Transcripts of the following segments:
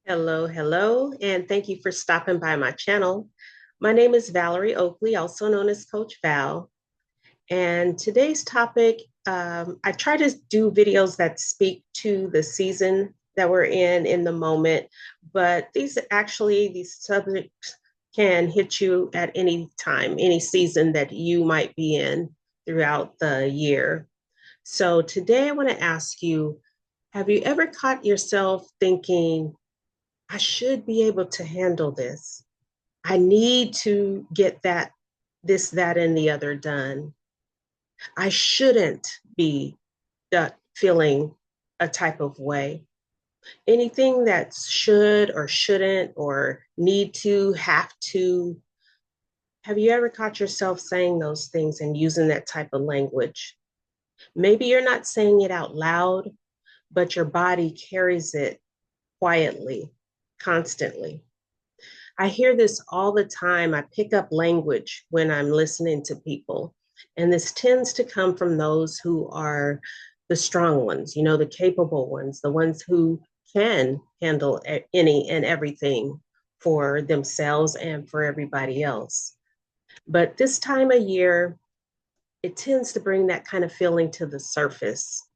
Hello, hello, and thank you for stopping by my channel. My name is Valerie Oakley, also known as Coach Val. And today's topic, I try to do videos that speak to the season that we're in the moment, but these subjects can hit you at any time, any season that you might be in throughout the year. So today I want to ask you, have you ever caught yourself thinking, I should be able to handle this. I need to get that, and the other done. I shouldn't be feeling a type of way. Anything that should or shouldn't or need to, have to. Have you ever caught yourself saying those things and using that type of language? Maybe you're not saying it out loud, but your body carries it quietly, constantly. I hear this all the time. I pick up language when I'm listening to people. And this tends to come from those who are the strong ones, the capable ones, the ones who can handle any and everything for themselves and for everybody else. But this time of year, it tends to bring that kind of feeling to the surface.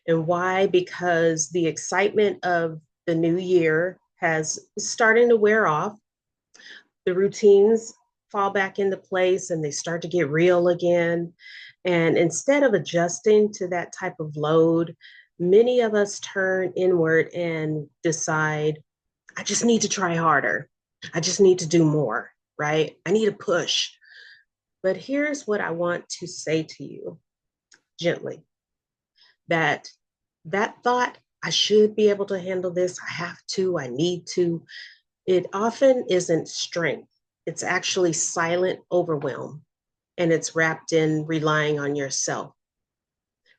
And why? Because the excitement of the new year has starting to wear off. The routines fall back into place and they start to get real again. And instead of adjusting to that type of load, many of us turn inward and decide, I just need to try harder. I just need to do more, right? I need to push. But here's what I want to say to you gently, that thought, I should be able to handle this. I have to, I need to. It often isn't strength. It's actually silent overwhelm, and it's wrapped in relying on yourself.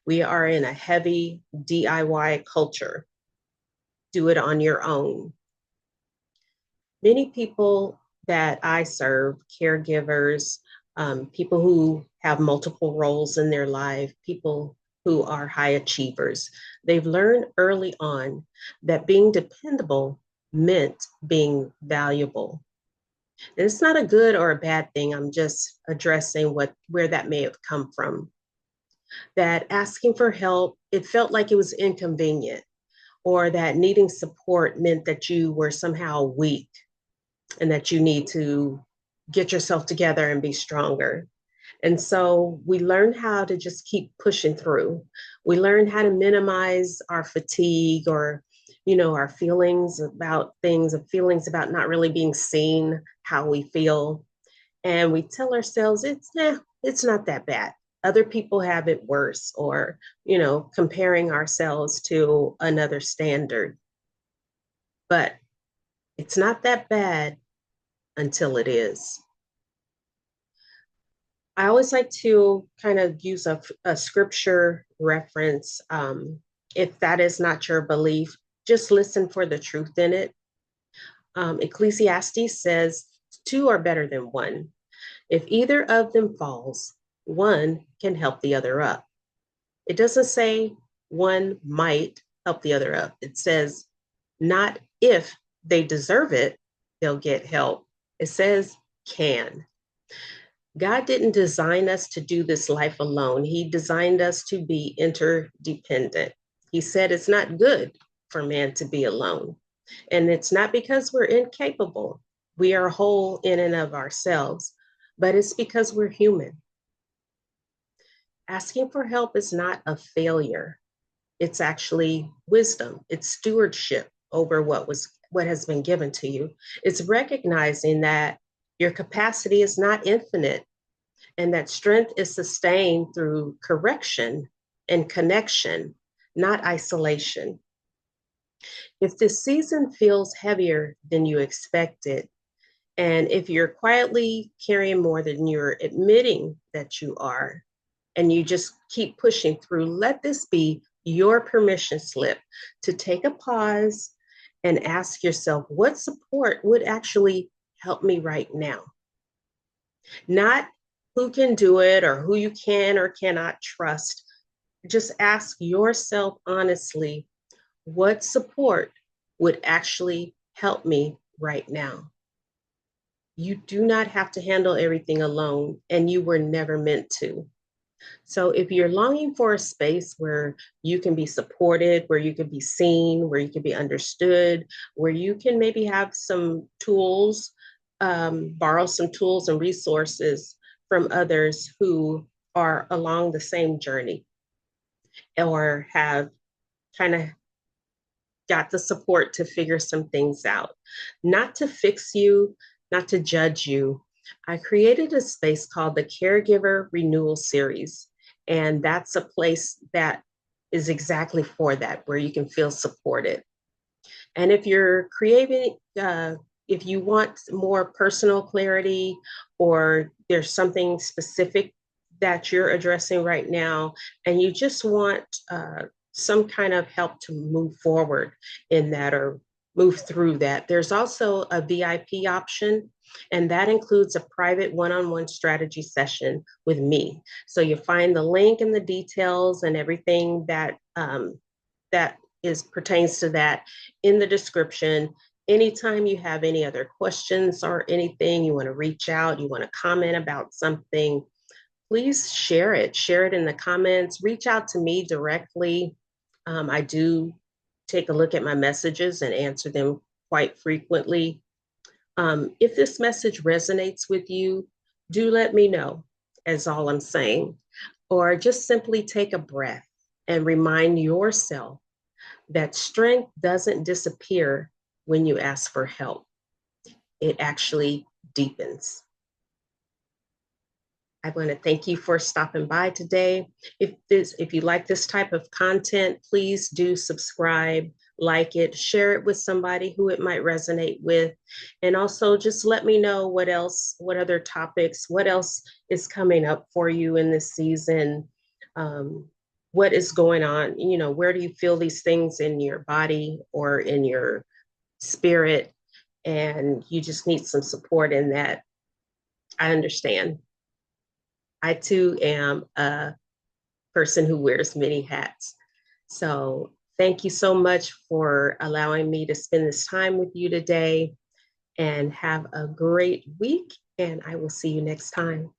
We are in a heavy DIY culture. Do it on your own. Many people that I serve, caregivers, people who have multiple roles in their life, people who are high achievers, they've learned early on that being dependable meant being valuable. And it's not a good or a bad thing. I'm just addressing where that may have come from. That asking for help, it felt like it was inconvenient, or that needing support meant that you were somehow weak and that you need to get yourself together and be stronger. And so we learn how to just keep pushing through. We learn how to minimize our fatigue or, our feelings about things, or feelings about not really being seen, how we feel. And we tell ourselves it's not that bad. Other people have it worse, or, comparing ourselves to another standard. But it's not that bad until it is. I always like to kind of use a scripture reference. If that is not your belief, just listen for the truth in it. Ecclesiastes says, two are better than one. If either of them falls, one can help the other up. It doesn't say one might help the other up. It says, not if they deserve it, they'll get help. It says can. God didn't design us to do this life alone. He designed us to be interdependent. He said it's not good for man to be alone. And it's not because we're incapable. We are whole in and of ourselves, but it's because we're human. Asking for help is not a failure. It's actually wisdom. It's stewardship over what has been given to you. It's recognizing that your capacity is not infinite and that strength is sustained through correction and connection, not isolation. If this season feels heavier than you expected, and if you're quietly carrying more than you're admitting that you are, and you just keep pushing through, let this be your permission slip to take a pause and ask yourself, what support would actually help me right now? Not who can do it or who you can or cannot trust. Just ask yourself honestly, what support would actually help me right now. You do not have to handle everything alone, and you were never meant to. So if you're longing for a space where you can be supported, where you can be seen, where you can be understood, where you can maybe have some tools, borrow some tools and resources from others who are along the same journey or have kind of got the support to figure some things out, not to fix you, not to judge you. I created a space called the Caregiver Renewal Series. And that's a place that is exactly for that, where you can feel supported. And if you're creating, if you want more personal clarity or there's something specific that you're addressing right now, and you just want some kind of help to move forward in that or move through that, there's also a VIP option. And that includes a private one-on-one strategy session with me. So you find the link and the details and everything that that is pertains to that in the description. Anytime you have any other questions or anything, you want to reach out, you want to comment about something, please share it. Share it in the comments. Reach out to me directly. I do take a look at my messages and answer them quite frequently. If this message resonates with you, do let me know, is all I'm saying. Or just simply take a breath and remind yourself that strength doesn't disappear when you ask for help. It actually deepens. I want to thank you for stopping by today. If you like this type of content, please do subscribe, like it, share it with somebody who it might resonate with. And also just let me know what else, what other topics, what else is coming up for you in this season. What is going on? You know, where do you feel these things in your body or in your spirit? And you just need some support in that. I understand. I too am a person who wears many hats. So thank you so much for allowing me to spend this time with you today, and have a great week. And I will see you next time.